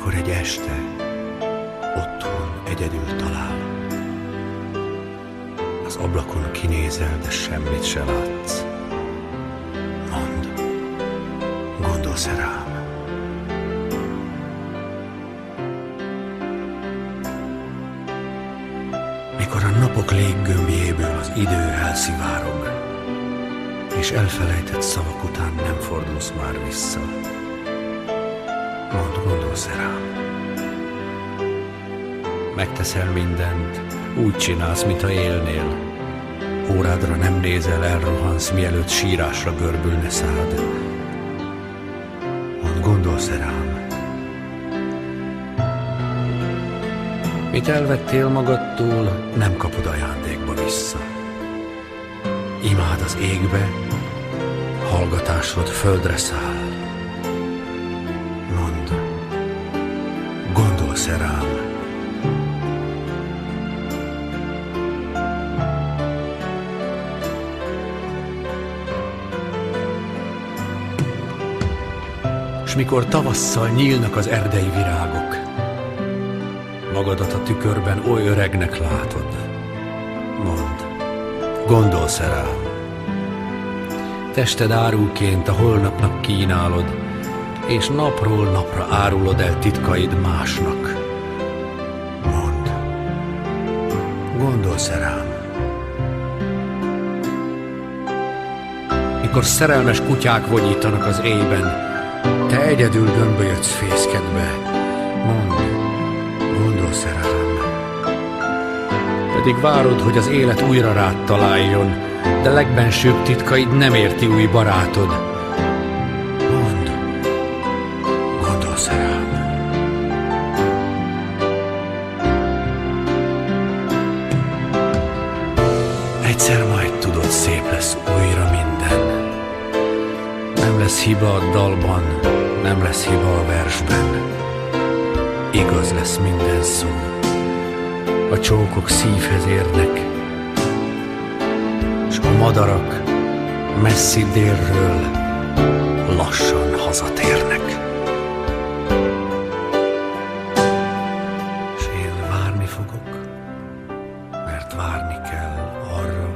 mikor egy este otthon egyedül talál. Az ablakon kinézel, de semmit se látsz. Mondd, gondolsz-e rám? Mikor a napok léggömbjéből az idő elszivárog, és elfelejtett szavak után nem fordulsz már vissza. Mondd, gondolsz-e rám? Megteszel mindent, úgy csinálsz, mintha élnél. Órádra nem nézel, elrohansz, mielőtt sírásra görbülne szád. Mondd, gondolsz-e rám? Mit elvettél magadtól, nem kapod ajándékba vissza. Imád az égbe, hallgatásod földre száll. Mondd, gondolsz-e rám? S mikor tavasszal nyílnak az erdei virágok, magadat a tükörben oly öregnek látod. Mondd, gondolsz-e rám? Tested árulként a holnapnak kínálod, és napról napra árulod el titkaid másnak. Mondd, gondolsz-e rám? Mikor szerelmes kutyák vonyítanak az éjben, te egyedül dömbölyödsz fészkedbe. Mondd, gondolsz-e rám? Pedig várod, hogy az élet újra rád találjon, de legbensőbb titkaid nem érti új barátod. Mondd, gondolsz-e rám? Egyszer majd tudod, szép lesz újra minden. Nem lesz hiba a dalban, nem lesz hiba a versben. Igaz lesz minden szó, a csókok szívhez érnek, s a madarak messzi délről lassan hazatérnek. S én várni fogok, mert várni kell arra,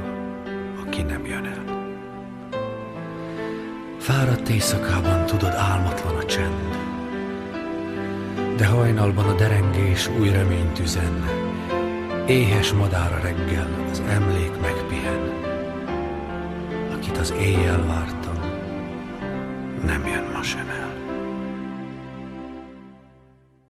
aki nem jön el. Fáradt éjszakában tudod, álmatlan a csend, de hajnalban a derengés új reményt üzen. Éhes madára reggel az emlék megpihen. Akit az éjjel vártam, nem jön ma sem el.